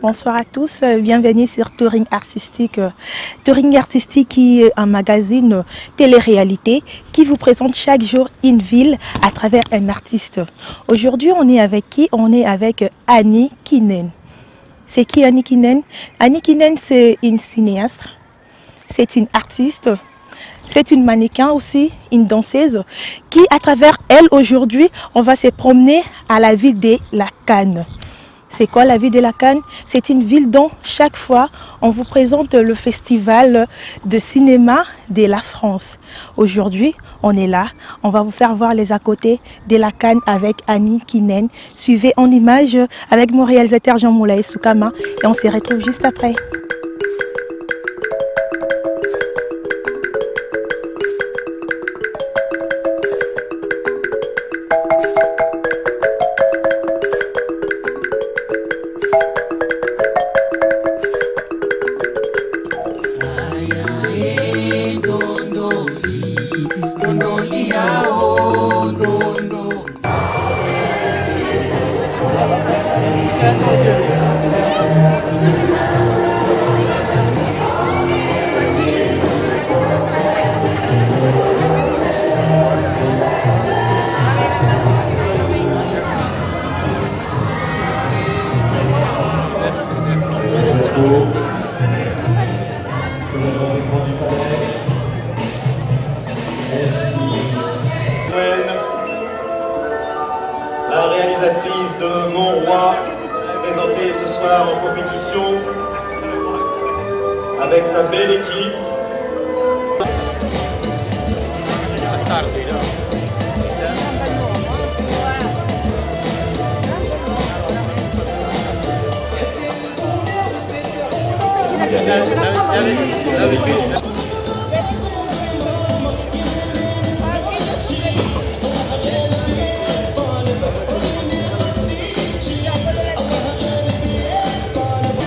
Bonsoir à tous, bienvenue sur Touring Artistique. Touring Artistique qui est un magazine télé-réalité qui vous présente chaque jour une ville à travers un artiste. Aujourd'hui, on est avec qui? On est avec Annie Kinen. C'est qui Annie Kinen? Annie Kinen, c'est une cinéaste, c'est une artiste, c'est une mannequin aussi, une danseuse qui, à travers elle, aujourd'hui, on va se promener à la ville de La Cannes. C'est quoi la ville de La Cannes? C'est une ville dont chaque fois on vous présente le festival de cinéma de la France. Aujourd'hui, on est là, on va vous faire voir les à côté de La Cannes avec Annie Kinen. Suivez en images avec mon réalisateur Jean-Moulay Soukama et on se retrouve juste après. La réalisatrice de Mon Roi, présentée ce soir en compétition avec sa belle équipe.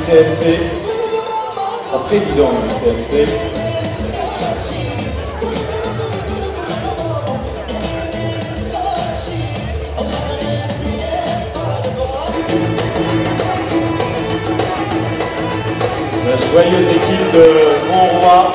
CNC, la présidente du CNC. La joyeuse équipe de Mon Roi.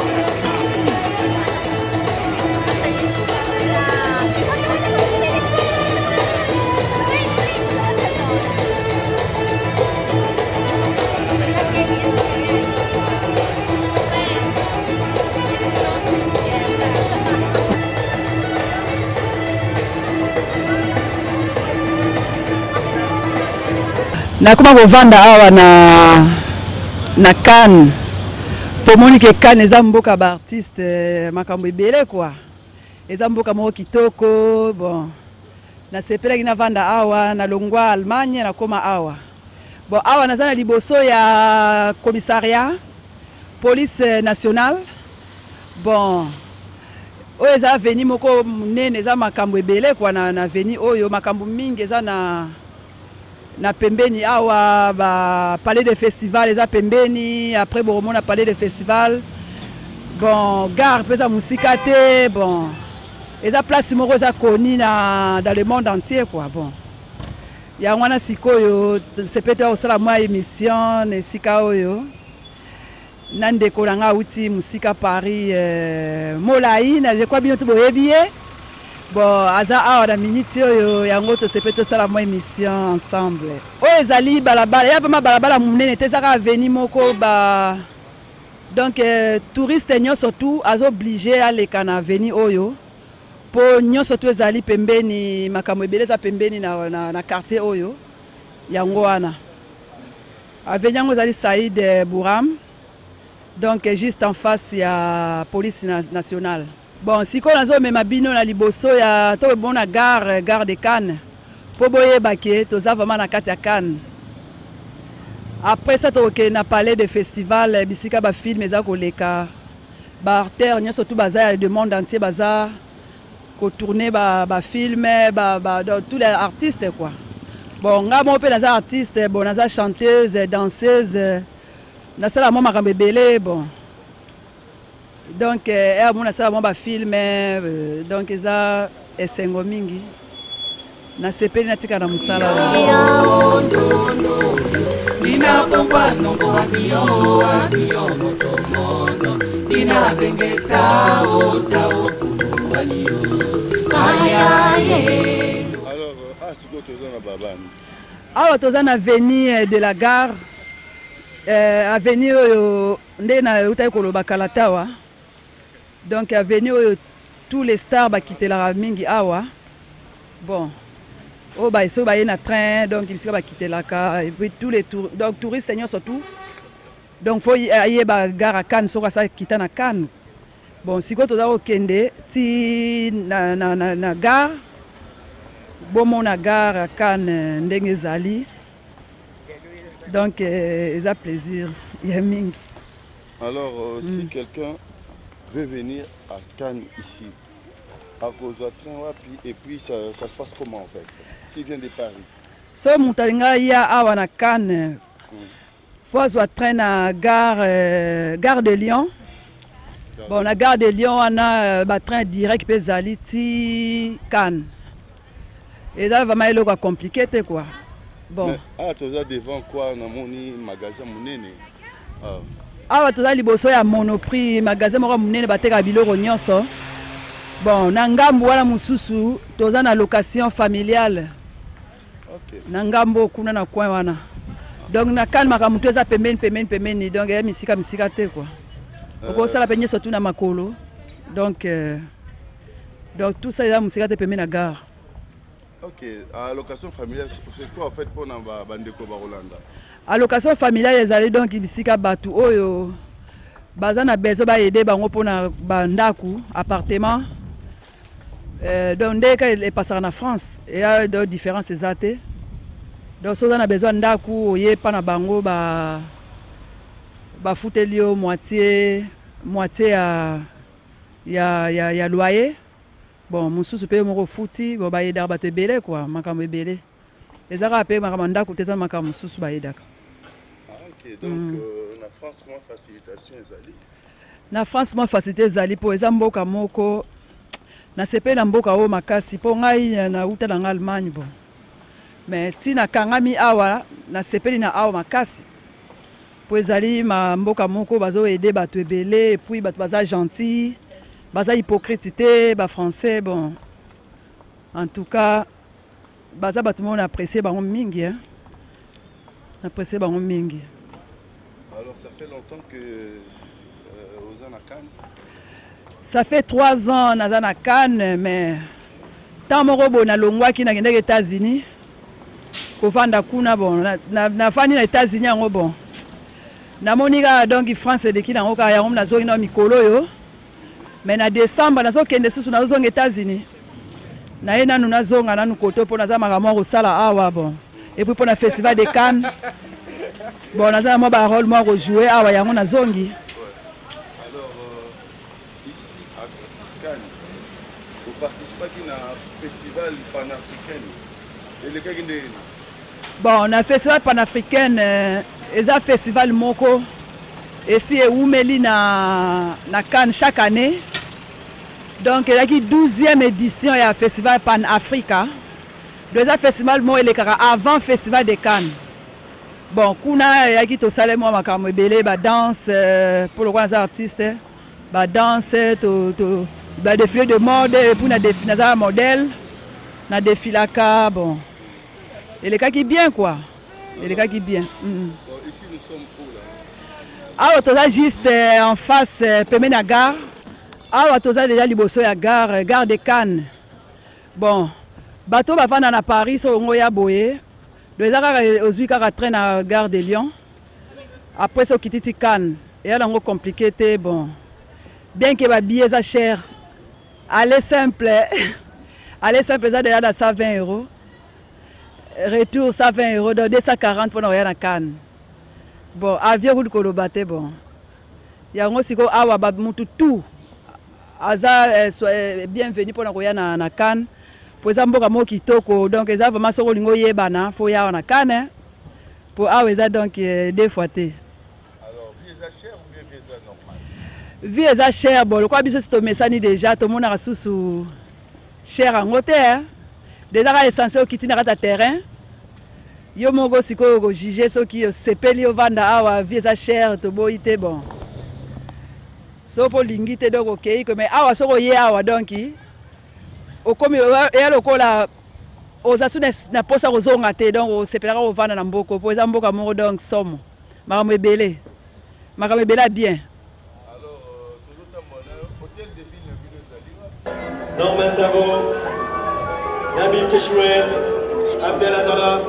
Nakuma kovanda awa na Cannes. Pomoni ke Cannes eza mboka ba artiste makambo ebele quoi. Eza mboka moko kitoko, bon. Na sepelaki na vanda awa na longwa Allemagne na koma awa. Bon awa naza na liboso ya commissariat police nationale. Bon oyo eza veni moko munene eza makambo ebele quoi na veni oyo makambo mingi eza na pembeni awa ba palais de festival eza pembeni après bon on a parlé de festival bon gare pesa musika te bon eza place moko eza koni dans le monde entier quoi bon ya wana sikoyo c'est peut-être osala mwa émission na sika oyo nandeko nanga uti musika Paris molai na je crois bien to boyebiye. Bon, aza awa na minute oyo yango to sepete sala mo émission ensemble. Oyo ezali balabala, ya vraiment balabala munene tezaka veni moko ba donc touriste nyonso tout azo obligé aleka na veni oyo po nyonso tout ezali pembeni makambo ebele za pembeni na quartier oyo yango wana. Aveni yango ezali Saïd Bouram donc juste en face ya police nationale. Bon, si on a même bino na liboso ya to bon na gare de Cannes. Po boye baké to za vraiment na kati ya Cannes. Après ça to ke na palais de festival bisika ba film eza koleka. Ba artère nyonso tout baza de monde entier baza ko tourner ba film tous les artistes quoi. Bon, nga mo pe na artiste, bon na chanteuse, danseuse. Na sala mo makambe belé bon. Donc, on a ça, on film, donc ils ont esengo mingi. Na sepeli na tika na musala. Dina bomba nongo avion motomono. Dina bengeta tao kumu walio. Ayaye. Alors, c'est quoi tu as Babane? Ah, tu as avenue de la gare. Avenue ndena utai koloba kalatawa. Donc avenue tous les stars ba quitter la mingi awa. Bon. Oh bah ils sont na train donc ils sont quitter la car et puis tous les donc touristes seigneurs surtout. Donc faut y aller ba gare à Cannes so ça quitter na Cannes. Bon si ko to za okende ti na gare. Bon mon na gare à Cannes ndenge zali. Donc ils a plaisir, il y a mingi. Alors si quelqu'un veut venir à Cannes ici à cause de train et puis ça se passe comment en fait? S'il vient de Paris. So mutalinga ya awa na Cannes. Faut soit train à gare de Lyon. Bon la gare de Lyon on a ba train direct pe zali ti Cannes. Et là vraiment il est compliqué quoi. Bon. Ah tu as devant quoi na moni magasin monene. Awa tu as liboso ya Monoprix magasin moko monene bateka biloko nyonso. Bon na ngambo wala mususu toza na location familiale. OK. Na ngambo kuna na coin wana. Donc na Cannes makamutu eza pembeni donc ya misika te quoi. Oko sala penye surtout na makolo. Donc tout ça eza musika te pembeni na gare. OK, allocation familiale c'est quoi en fait pour na bandeko ba Rolanda? Allocation familiale ezali donc bisika batu oyo baza na besoin ba aider bango pona bandaku appartement. Donc dès qu'elle est passée en France, il y a des différences exactes. Donc si on a besoin d'aku, il y a pas na bango ba foutelio moitié ya loyer. Bon, mon sous paye mon fouti, bon ba yeda ba te belé quoi, makamo belé. Les arabes paye makamo ndaku teza makamo sous ba yeda. OK, donc na France comment facilitation ezali? Na France moi facilité ezali pour ezamboka moko. Na sepe na mboka o makasi po ngai na uta na Allemagne bon. Mais tina kangami awa na sepeli na awa makasi. Po ezali ma mboka moko bazo aider bato ebele et puis bato baza gentil, baza hypocrite ba français bon. En tout cas baza bato mo na apprécier bango mingi hein. Na apprécier bango mingi. Alors ça fait longtemps que aux en à Cannes. Ça fait 3 ans naza na Cannes mais tant moko bo na longwa ki na kende aux États-Unis. Ko vanda kuna bon na fani na États-Unis yango bon. Na monika donc France de ki na ngoka ya na zongi na mikolo yo. Mais na décembre nazo kende susu na zongi États-Unis. Na yena nous na zonga na nukoto po naza makamo ko sala awa bon. Et puis pour le festival de Cannes. Bon naza mo ba rôle mo ko jouer awa yango na zongi. Participé à un festival panafricain. Et le cas bon, on a un festival panafricain, et un festival moko. Et si Oumeli na Cannes chaque année. Donc il y a une 12e édition et un festival pan-africain. Donc un festival mo avant le festival de Cannes. Bon, kuna il y a qui to salé moi makamo belé ba danse pour le grand artiste, ba danse to bah défilé de mode et puis na défilé na modèle na défilé bon et les cas qui bien quoi et les cas qui bien bon, ici nous sommes où là ah toza juste en face pemena gare ah toza déjà liboso ya gare de Cannes bon bateau ba vanda na Paris so ngo ya boye les arabes ozwi kaka train na gare de Lyon après so kititi Cannes et là ngo compliqué té bon bien que ba billet ça cher. Aller simple, ça déjà à 120 €. Retour 120 €, donc 240 pour nous aller à Cannes. Bon, avion vous le battez bon. Il y a un aussi go awa bamutu tout. Aza bienvenue pour nous aller à Cannes. Pour ça mboka mo kitoko donc ça vraiment so lingo yebana faut ya na Cannes. Pour awa donc 2 fois té. Alors visa cher ou bien visa normal? Vie est cher, bon, le quoi biso c'est messani déjà, tout le monde a sous cher en hauteur. Déjà essentiel qui tient à terrain. yo moko sikoyo ko juger soki sepeli ovanda awa vie eza cher to boyi te bon so po lingi te donc okei ko mais awa soko ye awa donc okomi ya lokola oza su na posa kozonga te donc osepelaka ovanda na mboko po eza mboka moko donc somo makambo ebele bien. Norman Tavo, Nabil Keshouem, Abdeladala,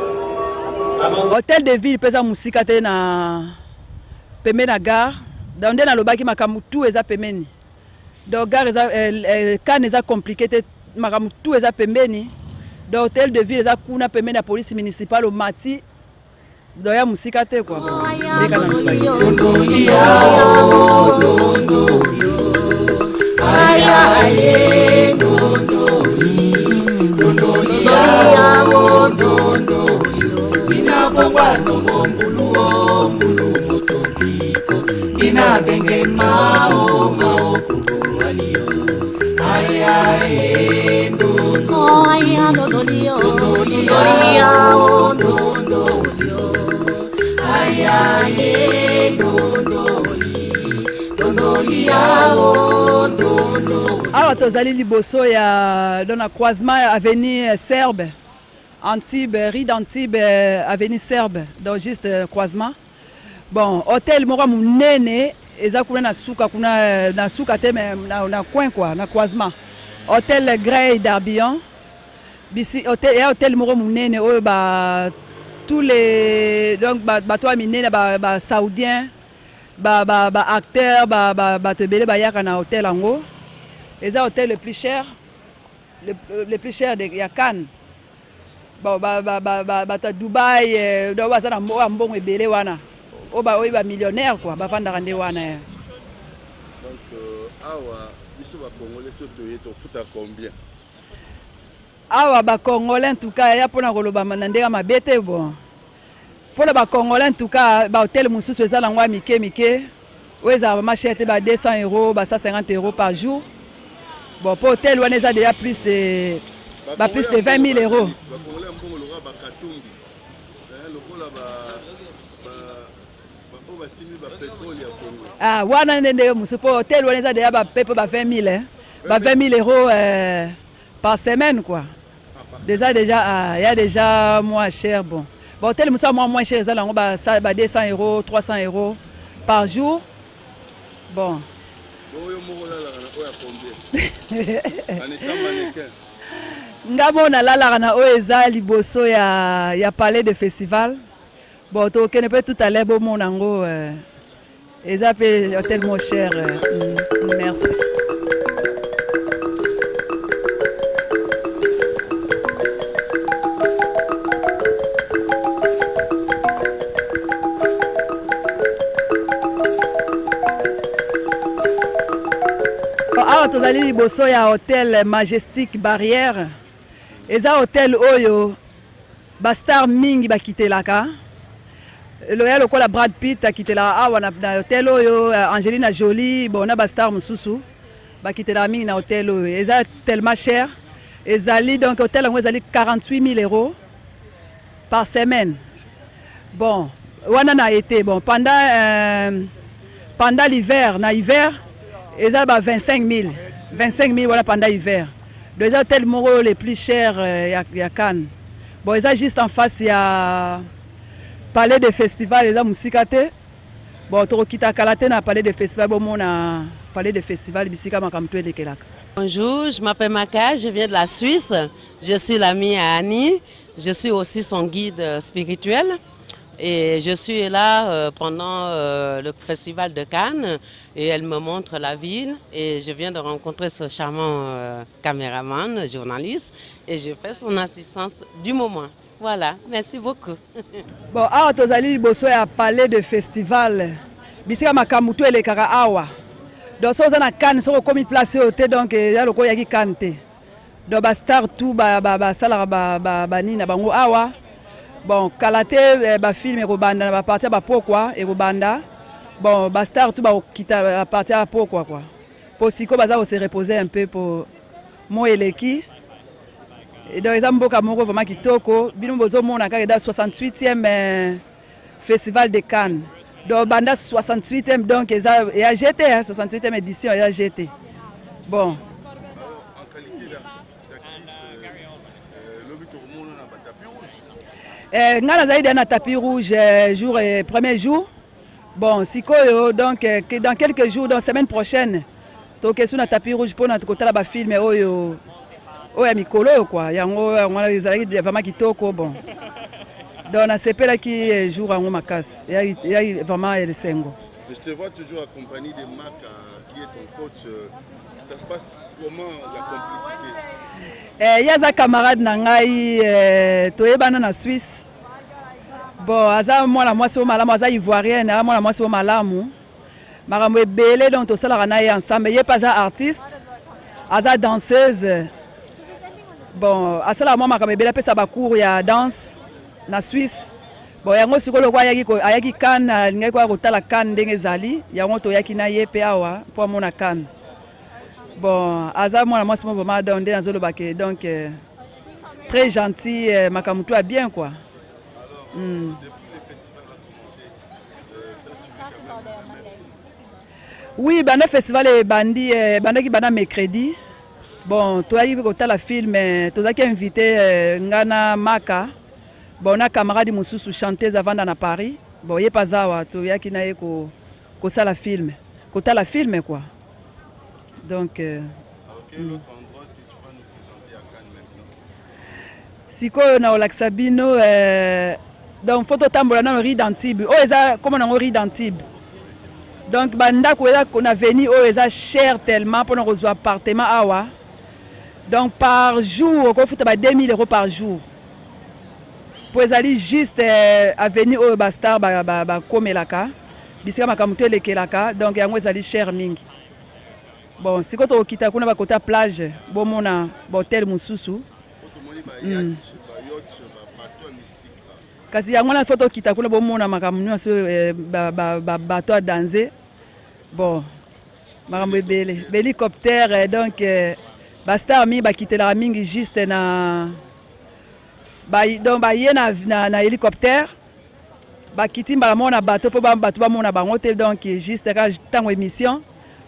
Amanda. Hôtel de ville pesa musika te na pembe na gare donc nde nalobaki makambo tout eza pembeni donc gare eza kan eza compliqué te makambo tout eza pembeni donc hôtel de ville eza kuna pembeni na police municipale omati donc ya musika te quoi awa tozali liboso ya dans la croisement avenue Serbe Antibes rue d'Antibes avenue Serbe donc juste croisement bon hôtel moko munene eza kuna na suka te na coin quoi na croisement hôtel Grey d'Arbion bisi hôtel moko munene oyo ba tous les donc bato minene ba saoudien ba acteur ba tebele ba yaka na hôtel ango eza hôtel le plus cher de ya Cannes bon ba Dubaï do ba sana mbongo ebele wana oba millionnaire quoi ba fanda rande wana donc awa biso ba congolais soto yeto futa combien awa ba congolais en tout cas ya pona koloba mandanga mabete bon pour les Congolais en tout cas ba hôtel mususu eza langwa mike oza ba machete ba 200 €, ba 150 € par jour bon pour hôtel wana eza déjà plus plus de 20 000 €. Ba Congolais mbongo loka ba katumbi lokola ba simi ba pétrole ya Congo ah wana ndende mususu pour hôtel wana eza déjà ba pepe ba 20 000 ba 20 000 € par semaine quoi déjà il y a déjà moins cher bon hôtel moins cher, ça 200 €, 300 € par jour. Bon. Ngamo na la na oeza liboso ya palais de festival. Bon, to ne peut tout à l'heure bon mon ango eza pe hôtel moins cher. Merci. awa tozali liboso ya hôtel Majestic Barrière eza hôtel oyo ba star mingi bakitelaka loya lokola Brad Pitt akitelaka awa na hôtel oyo Angelina Jolie bon na ba star mususu bakitelaka mingi na hôtel oyo eza tellement cher ezali donc hôtel yango ezali 48 000 € par semaine bon wana na été bon pendant l'hiver na hiver ils ont 25 000 voilà pendant l'hiver. Les hôtels moraux les plus chers à Cannes. Bon, ils ont juste en face, il y a palais de festival, ils ont musikate. Bon, tu as Kalate na palais de festival, bon, on a palais de festival, bisika makamtwe de Kelak. Bonjour, je m'appelle Maka, je viens de la Suisse. Je suis l'amie à Annie. Je suis aussi son guide spirituel. Et je suis là pendant le festival de Cannes et elle me montre la ville et je viens de rencontrer ce charmant caméraman, journaliste et je fais son assistance du moment. Voilà, merci beaucoup. Bon, awa tozali liboso ya palais de festival. Bisika makamutu elekaka awa. Donc so na Cannes so komi place hotel donc ya loko yaki Cannes te. Donc ba star tout ba sala ba nina bango awa. Bon, Kalate, ba film et Robanda, ba partir ba pourquoi et Robanda. Bon, ba star tout ba quitter partir à pourquoi quoi. Pour siko baza se reposer un peu pour moi et l'équipe. Et donc eza mboka moko vraiment kitoko bino bozomona kaka da 68e festival de Cannes. Donc banda 68e donc et a GT 68e édition et a GT. Bon. En qualité d'actrice, l'objet tourmone na tapis rouge. Nga nazali na tapis rouge jour premier jour. Bon, sikoyo donc dans quelques jours dans semaine prochaine. Donc sur na tapis rouge pour notre côté là ba film oyo oya mikolo quoi. Yango wana ezali vraiment kitoko bon. Donc on a sepela qui jour en makas. Il y a vraiment le sengo. Je te vois toujours accompagné de Mac qui est ton coach. Ça se passe comment la complicité? Il y a un camarade nangai toyebana na Suisse. Bon, aza mwana mwasi o malamu aza ivoirienne, aza mwana mwasi o malamu. Makambo ebele donc tosalaka na ye ensemble. Ye pas artiste, aza danseuse. Bon, asala mwa makambo ebele apesa bacours ya danse na Suisse. Bon, yango sikolo kwa ayaki kan alingai kwa kotala kan ndenge ezali, yango toyaki na ye pe awa po amona kan. Bon, aza mwana mwasi mo vraiment donc nde nazolobake donc très gentil, makambo tout bien quoi. Depuis le festival a commencé, oui, le festival est bandaki bana mercredi. Bon, toi il veut la film, tu as invité Ngana Maka. Bon, on a camarade Moussou chanteuse avant dans Paris. Bon, il est pas ça, tu as qui na ko ça la film. Kota la film quoi. Donc quel autre endroit que tu vas nous présenter à Cannes maintenant? Siko na Olaxabino donc photo tambola na Rue d'Antibes. Oh eza comment na Rue d'Antibes. Donc banda ko on a venu oh eza cher tellement pour nous rejoindre appartement awa. Donc par jour ko futa ba 2000 € par jour. Pour ezali juste avenue au Bastar ba komelaka. Bisika makamuto lekelaka donc yango ezali cher mingi. Bon, si quand on quitte kuna ba kota plage, bon mona hotel mususu. Kasi yango na photo kita kuna bon mona makamnu so bateau à danser. Bon, makambo ebele, hélicoptère donc Bastar mi ba quitter la mingi juste na donc ba yena na hélicoptère. Ba quitter ba mona bateau po ba bateau ba mona ba hotel donc juste ka tango émission.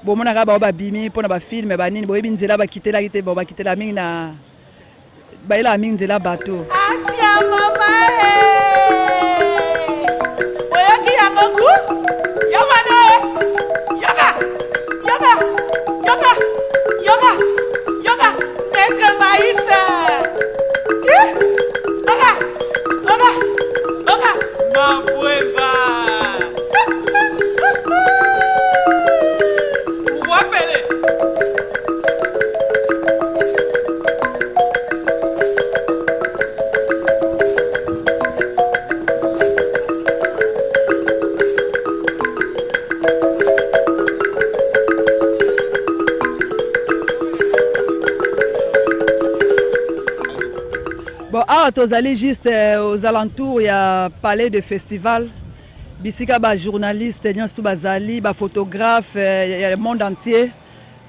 Bon mona ka ba bimi po na ba film ba nini bo ebinzela ba quitter la kite bo ba quitter la mingi na ba ila mingi nzela bateau. Asia mama oyaki yangoku yamane yoga yoga yoga yoga yoga maître Maïssa yoga yoga yoga mabweba wapele. Bon, tous allés juste aux alentours, il y a palais de festival. Bisika ba journaliste, nyonso bazali, ba photographe, il y a le monde entier.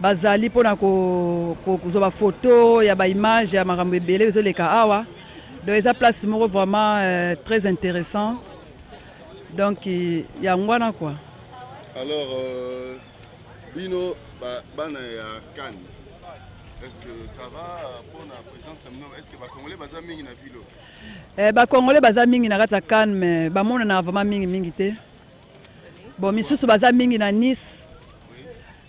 Bazali pona ko ba photo, il y a ba image, il y a makambo ebele zo leka awa. Donc esa place moko vraiment très intéressante. Donc il y a ngwana quoi. Alors Bino bana ya Cannes. Est-ce que ça va pour la présence de est-ce que les Congolais baza mingi na ville? Ba Congolais baza mingi na kata Cannes mais ba mona na vraiment mingi te. Bon misusu baza mingi na Nice.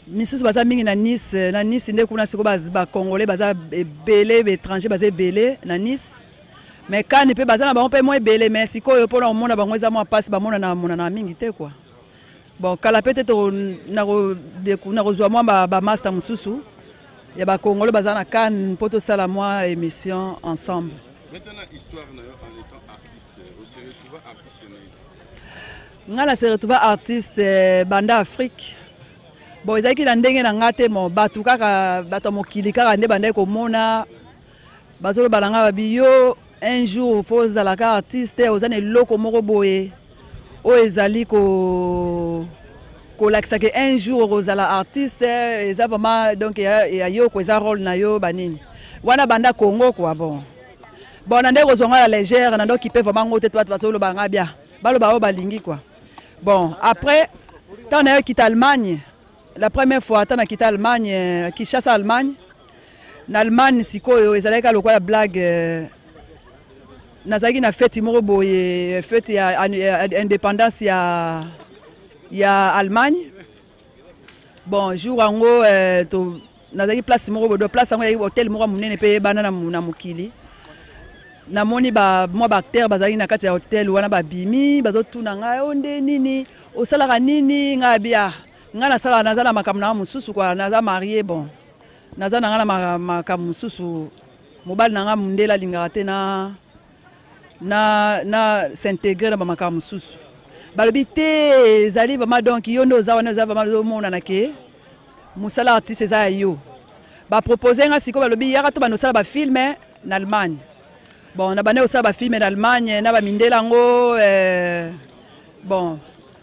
Misusu baza mingi na Nice nde kuna siko ba Congolais baza belé étranger baza belé na Nice. Mais Cannes pe baza na ba pe moins belé mais siko yo pona mona bango eza mo passe ba mona na mingi te quoi. Bon kala peut-être na rozwa mo ba master mususu. Il y a des Congolais qui sont Cannes pour tout ça la moi émission ensemble. Maintenant histoire en étant artiste, vous se retrouvez artiste nga se retrouve artiste banda Afrique. Bon ezaki na ndenge na ngate mo batu kaka bato mokili kaka nde banda ko mona bazolo balanga babiyo un jour faut zalaka artiste ozane loko moko boye o ezali ko kolakisa que un jour ozala artiste eza vraiment donc ya yo ko eza rôle na yo banini wana banda Congo quoi bon Bon, on a la légère, on a qui peut vraiment monter toi, le bien. Balingi quoi. Bon, après, quand on a quitté l'Allemagne, la première fois, quand on a quitté l'Allemagne, qui chasse l'Allemagne, en Allemagne, si quoi, ils allaient à la blague. Nazaki na fête morobo et fête indépendance il y a Allemagne. Bon, jour en gros, nazaki place morobo de place en hôtel morobo munene pe banana na mukili. Na moni ba moi bactère bazaki na kati ya hôtel wana ba bimi bazotuna ngai onde nini osala nini ngabia nga na sala nazala makamna mususu kwa naza marié bon naza na ngala makamu mususu mobali na nga mundela lingaka te na s'intégrer dans makambo mususu balobi te ezali vraiment donc yo ndo za wana za vraiment mona na ke musala artiste za yo ba proposer nga siko balobi yaka to banosala ba film en Allemagne. Bon, on a bané aussi un film en Allemagne, on a mindela ngo bon,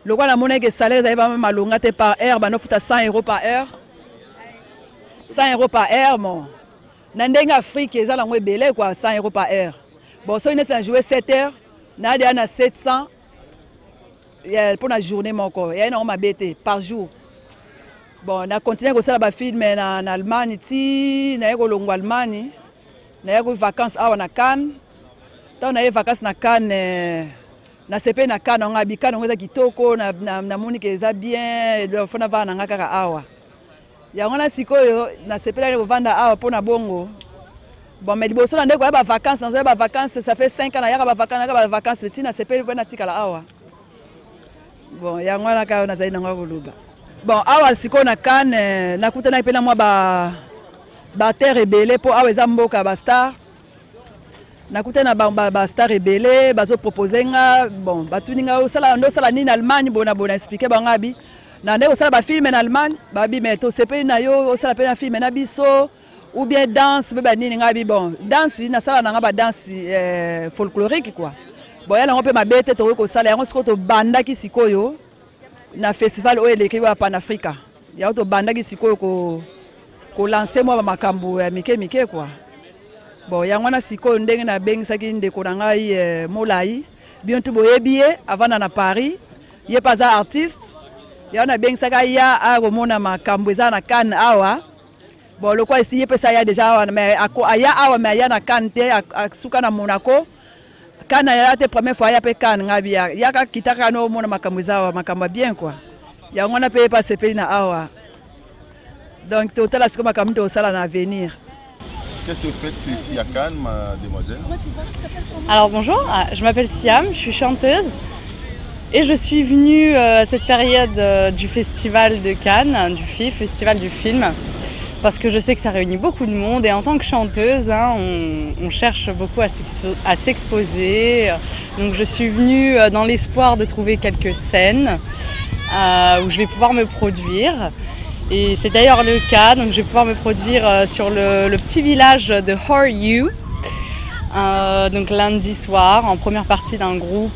le quoi la monnaie que salaire ça va même alongate par heure, bah nous faut 100 € par heure. 100 € par heure, mon. Nandenga Afrique, ils ont belé quoi, 100 € par heure. Bon, ça ils ont joué 7 heures, n'a déjà na 700 pour la journée mon corps. Et on m'a bêté par jour. Bon, on a continué comme ça la film en Allemagne, ti, na yeko longo Allemagne. Na yeko vacances awa na Cannes. On a eu vacances na Cannes, na CP na Cannes, on a habité on a kitoko, na moni que ça bien, le fona va na ngaka awa. Ya on a sikoyo na CP la vanda awa pona bongo. Bon mais liboso na ndeko ba vacances, na ba vacances, ça fait 5 ans na yaka ba vacances, tina CP na tikala awa. Bon ya ngwana ka na zaina ngakuluba. Bon awa sikoyo na Cannes, na kutana ipela mwa ba terre rebelle pour awa ezamboka ba star. Nakute na ba star rebelle bazo proposer nga bon batuninga osala ndo sala ni en Allemagne bona expliquer bangabi na ndeko sala ba film en Allemagne babi meto sepe na yo osala pe na film na biso ou bien danse ba nini ngabi bon danse na sala na ba danse folklorique quoi bon yala ngope mabete to ko sala yango siko to bandaki sikoyo na festival OLK wa Pan Africa ya to bandaki sikoyo ko lancer moi makambo ya mike quoi. Bon, il y a un siko ndenge na bengi saki ndeko na ngai molai bientôt boyebiye avant na Paris ye pas artiste ya na bengi saka ya a romona makambo eza na Cannes awa bon le quoi ici ye pesa ya déjà awa mais aya awa mais ya na Cannes te suka na Monaco Cannes ya te première fois ya pe Cannes ngabi ya ka kitaka no mona makambo eza makambo bien quoi ya ngona pe pas sepeli na awa donc total siko makambo to sala na avenir. Qu'est-ce que vous faites ici à Cannes, mademoiselle? Alors bonjour, je m'appelle Siam, je suis chanteuse et je suis venue à cette période du festival de Cannes, du FIF, Festival du film, parce que je sais que ça réunit beaucoup de monde et en tant que chanteuse, hein, on cherche beaucoup à s'exposer. Donc je suis venue dans l'espoir de trouver quelques scènes où je vais pouvoir me produire. Et c'est d'ailleurs le cas, donc je vais pouvoir me produire sur le petit village de Horiu, donc lundi soir, en première partie d'un groupe.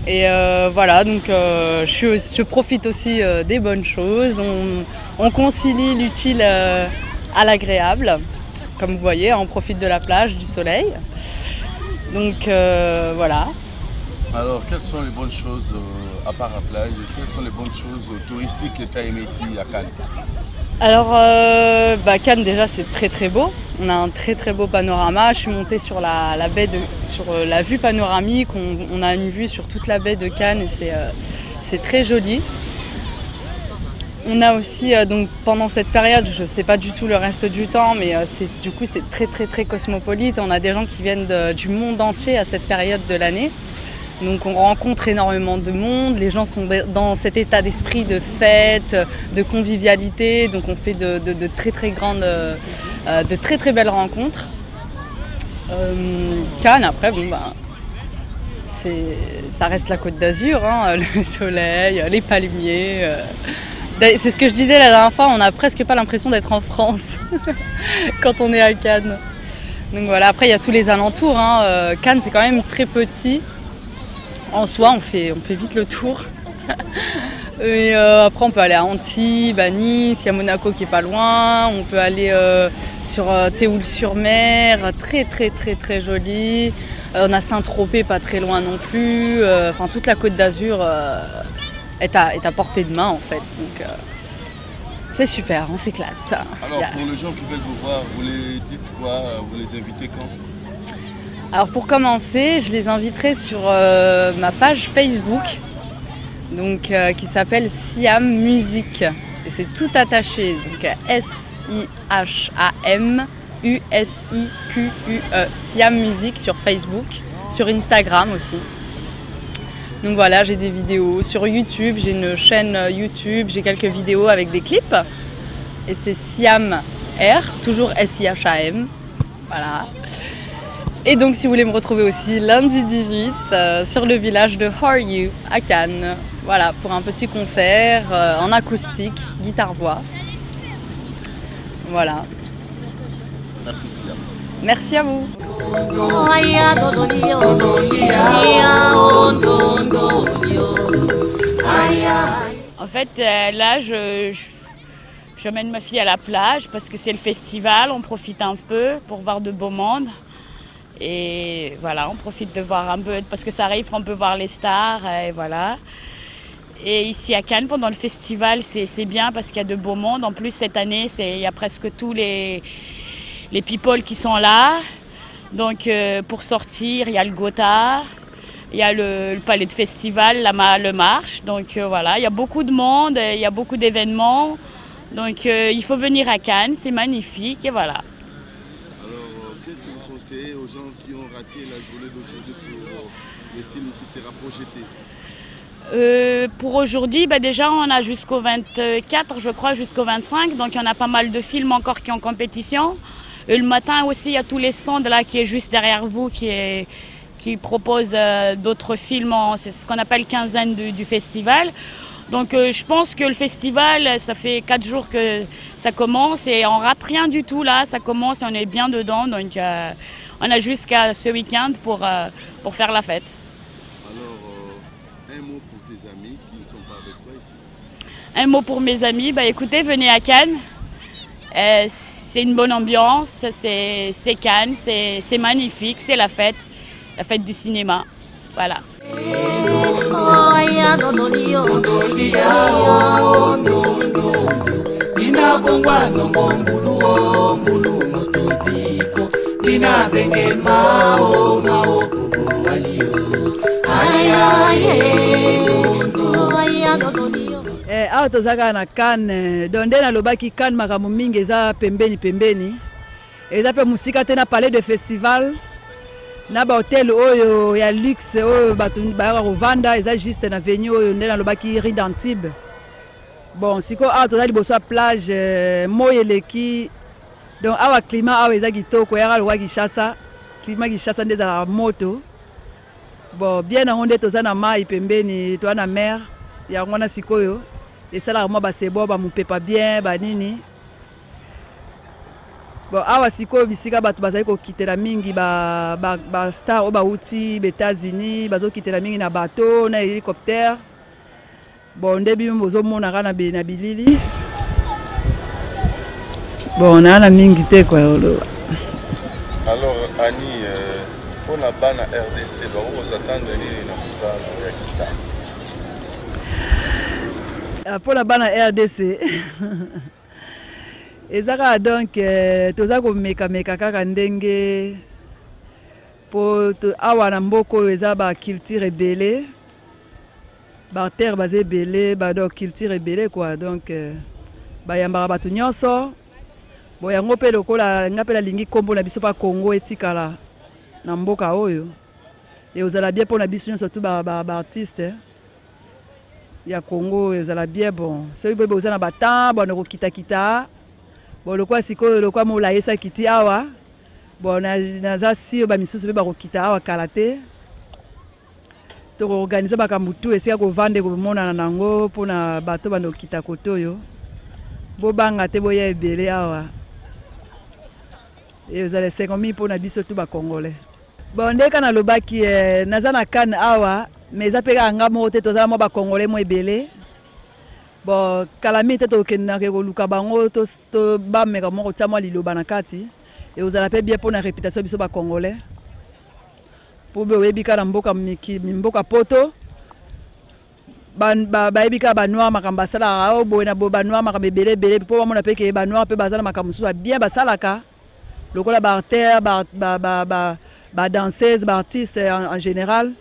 Et voilà, donc je profite aussi des bonnes choses. On concilie l'utile à l'agréable, comme vous voyez, on profite de la plage, du soleil. Donc voilà. Alors, quelles sont les bonnes choses, à part la plage, quelles sont les bonnes choses touristiques que tu as aimées ici à Cannes? Alors, Cannes déjà c'est très très beau, on a un très très beau panorama. Je suis montée sur la baie sur la vue panoramique, on a une vue sur toute la baie de Cannes et c'est très joli. On a aussi, donc pendant cette période, je ne sais pas du tout le reste du temps, mais du coup c'est très très très cosmopolite. On a des gens qui viennent du monde entier à cette période de l'année. Donc on rencontre énormément de monde, les gens sont dans cet état d'esprit de fête, de convivialité, donc on fait de très très grandes, de très très belles rencontres. Cannes après, bon bah, ça reste la Côte d'Azur, hein, le soleil, les palmiers. C'est ce que je disais la dernière fois, on n'a presque pas l'impression d'être en France quand on est à Cannes. Donc voilà, après il y a tous les alentours, hein. Cannes c'est quand même très petit. En soi, on fait vite le tour. Et après, on peut aller à Antibes, à Nice, il y a Monaco qui est pas loin. On peut aller sur Théoul-sur-Mer, très très très très joli. On a Saint-Tropez, pas très loin non plus. Enfin, toute la Côte d'Azur est à portée de main en fait. Donc, c'est super, on s'éclate. Alors, pour les gens qui veulent vous voir, vous les dites quoi? Vous les invitez quand? Alors, pour commencer, je les inviterai sur ma page Facebook, donc, qui s'appelle Siam Musique. Et c'est tout attaché, donc S-I-H-A-M-U-S-I-Q-U-E, Siam Musique sur Facebook, sur Instagram aussi. Donc voilà, j'ai des vidéos sur YouTube, j'ai une chaîne YouTube, j'ai quelques vidéos avec des clips. Et c'est Siam R, toujours S-I-H-A-M. Voilà. Et donc si vous voulez me retrouver aussi lundi 18 sur le village de Horiu à Cannes. Voilà, pour un petit concert en acoustique, guitare-voix. Voilà. Merci Siam. Merci à vous. En fait, là, j'emmène ma fille à la plage parce que c'est le festival, on profite un peu pour voir de beau monde. Et voilà, on profite de voir un peu, parce que ça arrive qu'on peut voir les stars, et voilà. Et ici à Cannes, pendant le festival, c'est bien parce qu'il y a de beau monde. En plus, cette année, il y a presque tous les people qui sont là. Donc, pour sortir, il y a le Gotha, il y a le palais de festival, le Marche. Donc, voilà, il y a beaucoup de monde, il y a beaucoup d'événements. Donc, il faut venir à Cannes, c'est magnifique, et voilà. Alors, qu'est-ce que vous conseillez aux gens qui ont raté la journée d'aujourd'hui pour les films qui sera projetés? Pour aujourd'hui, déjà on a jusqu'au 24, je crois, jusqu'au 25, donc il y en a pas mal de films encore qui sont en compétition. Et le matin aussi, il y a tous les stands là qui est juste derrière vous, qui proposent d'autres films, c'est ce qu'on appelle quinzaine du festival. Donc je pense que le festival, ça fait 4 jours que ça commence et on rate rien du tout là, ça commence et on est bien dedans, donc on a jusqu'à ce week-end pour faire la fête. Alors, un mot pour tes amis qui ne sont pas avec toi ici? Un mot pour mes amis, écoutez, venez à Cannes. C'est une bonne ambiance, c'est Cannes, c'est magnifique, c'est la fête du cinéma. Voilà. Awa tozaka na Cannes, donc nde nalobaki Cannes makambo mingi eza pembeni pembeni. Eza pe musika te na palais de festival. Na ba hotel oyo ya luxe oyo bato bayaka kovanda eza juste na venue oyo nde nalobaki Rue d'Antibes. Bon, siko awa toza liboso ya plage moi eleki. Donc awa climat awa eza kitoko yaka lokwa Kinshasa. Climat Kinshasa nde ezalaka moto. Bon, bien nango nde toza na mai pembeni, toza na mer. Yango wana sikoyo esalaka mwa basebo bamopepa bien banini. Bon, awa sikoyo bisika bato bazali kokitela mingi ba star oyo bauti États-Unis bazokitela mingi na bateau na hélicoptère. Bon, nde bino bozomonaka na bilili. Bon, na mingi te kwa oloba. Alors Annie, pour la bana RDC, vous attendez nini na kusala ya Kistan? Pour la bana RDC. Ezaka donc toza komeka kaka ndenge po awa na mboko eza ba culture ebele ba terre basé ebele ba donc culture ebele quoi, donc bayambaka bato nyonso. Bon, yango pe lokola nga pe la lingi kombo na biso pa Congo etikala na mboka oyo et ozala bien pona biso nyonso tout ba artiste ya Congo ezala bien. Bon, soki boye bozana batan bon kokita bon lokwa sikoyo lokwa mola yesa kiti awa bon naza sio ba misusu be bakokita awa kala te to organiser bakambu tu esika kovande komonana nango mpona bato bandokita koto oyo bobanga te boya ebele awa ezala 50 000 mpona biso tu bakongolais. Bon, ndeka nalobaki naza na Cannes awa mais ça peut anga mo te tozala mo ba congolais mo ebele. Bon calamité to kenna ke ko luka bango to ba meka mo ko tsamwa liloba na kati et vous allez bien pour la réputation biso ba congolais. Pour be webika na mboka mboka poto. Ba ebika ba noir makamba sala o bo na bo ba noir makamba ebele ebele po mo na pe ke ba noir pe bazala makambo so bien basalaka. Lokola ba artère ba danseuse ba artiste en général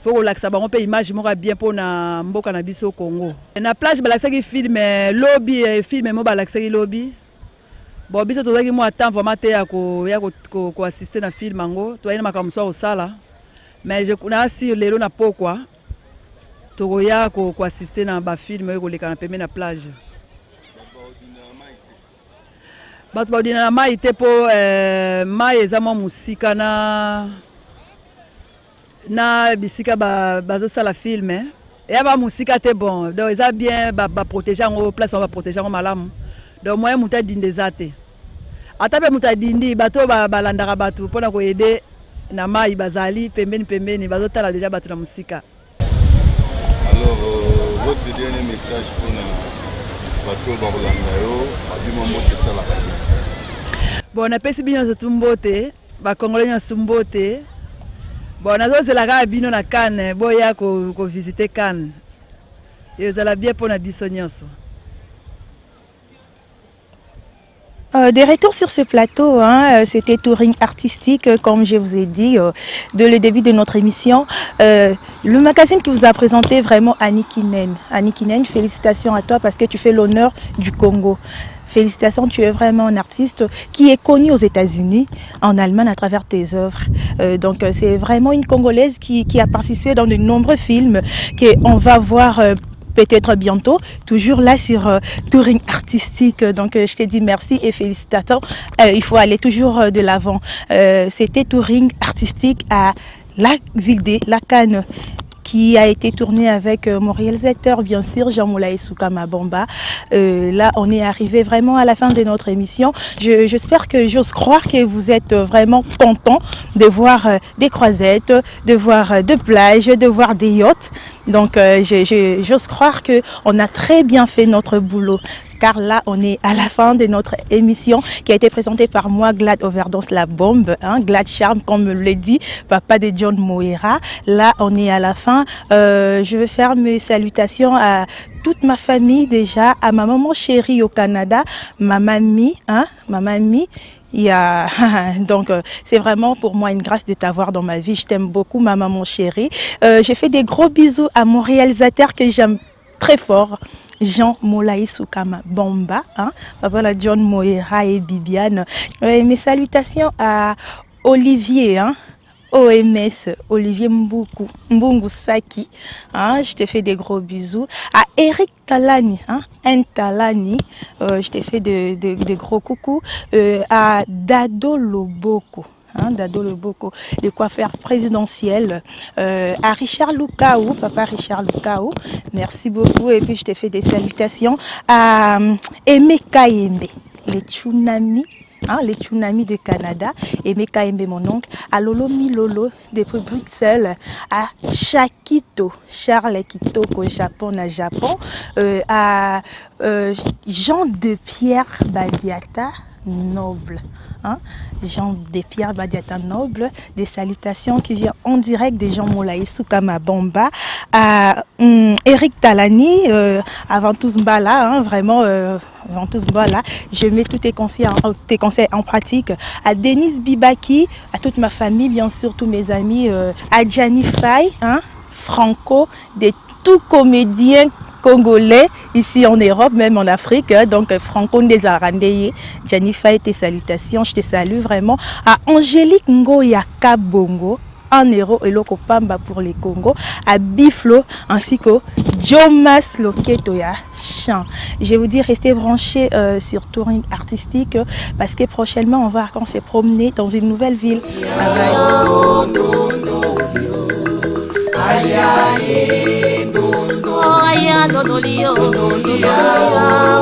faut que l'accès bango pe image mo bien pour na mboka na biso Congo na plage ba l'accès film lobby film mo ba l'accès lobby bon biso tozaki mo attend vraiment te ya ko assister na film ngo to ina makambo so sala mais je na sur lelo na pokwa to ya ko assister na ba film ko leka na pembe na plage. Bato baudina na mai te po mai ezama musika na bisika bazo sala film et ba musika te bon donc eza bien ba protéger en place on va protéger en malamu donc moyen muta dindezate atape muta dindi bato balandaka bato pona ko aider na mai bazali pembeni bazo tala déjà bato na musika. Alors votre dernier message pour bato bakolanda yo abima moto sala. Bon, on a pesi bino zotumbote, ba congolais nyosumbote. Bon, nazo zelaka bino na Cannes, boya ko visiter Cannes. Et vous allez bien pour na biso nyonso. Des retours sur ce plateau, hein, c'était touring artistique, comme je vous ai dit, de le début de notre émission. Le magazine qui vous a présenté vraiment Annie Kinen. Annie Kinen, félicitations à toi parce que tu fais l'honneur du Congo. Félicitations, tu es vraiment un artiste qui est connu aux États-Unis, en Allemagne à travers tes œuvres. Donc c'est vraiment une Congolaise qui a participé dans de nombreux films qu'on va voir peut-être bientôt, toujours là sur touring artistique. Donc je te dis merci et félicitations. Il faut aller toujours de l'avant. C'était touring artistique à la ville de La Cannes, qui a été tourné avec mon réalisateur, bien sûr, Jean-Moulaye Soukama Bomba. Là, on est arrivé vraiment à la fin de notre émission. J'espère que j'ose croire que vous êtes vraiment contents de voir des croisettes, de voir des plages, de voir des yachts. Donc, j'ose croire qu'on a très bien fait notre boulot. Car là, on est à la fin de notre émission qui a été présentée par moi, Glad Overdose la bombe, hein, Glad Charme, comme le dit papa de John Moira. Là, on est à la fin. Je vais faire mes salutations à toute ma famille déjà, à ma maman chérie au Canada, ma mamie, hein, ma mamie. Donc c'est vraiment pour moi une grâce de t'avoir dans ma vie. Je t'aime beaucoup, ma maman chérie. J'ai fait des gros bisous à mon réalisateur que j'aime très fort, Jean-Moulaye Soukama Bomba, hein, papa la John Moira et Bibiane. Mes salutations à Olivier, hein, OMS, Olivier Mbungu Saki, hein, je te fais des gros bisous. À Eric Talani, hein, Talani, je te fais de gros coucou. À Dado Loboko. Hein, Dado Loboko, le coiffeur présidentiel, à Richard Lukaou, papa Richard Lukaou, merci beaucoup. Et puis je te fais des salutations à Aimé Kayembe, les tsunamis. Hein, les tsunamis de Canada, Aimé Kayembe mon oncle, à Lolo Milolo depuis Bruxelles, à Shakito, Charles Kitoko, Japon, à Jean de Pierre Badiata, noble. Hein? Jean de Pierre Badiata Noble, des salutations qui viennent en direct de Jean-Moulaye Soukama Bomba, à Eric Talani, avant tout ce bas-là, hein, vraiment, avant tout ce bas-là, je mets tous tes conseils en pratique, à Denise Bibaki, à toute ma famille, bien sûr, tous mes amis, à Gianni Faye, hein, Franco, des tout comédiens congolais ici en Europe, même en Afrique, donc Franco Ndezarandeye, Jennifer, tes salutations, je te salue vraiment. À Angélique Ngoya Kabongo, 1 euro et Loko Pamba pour les Congo, à Biflo ainsi que Jomas Loketoya Chan. Je vous dis, restez branchés sur Touring Artistique parce que prochainement on va se promener dans une nouvelle ville. Bye bye.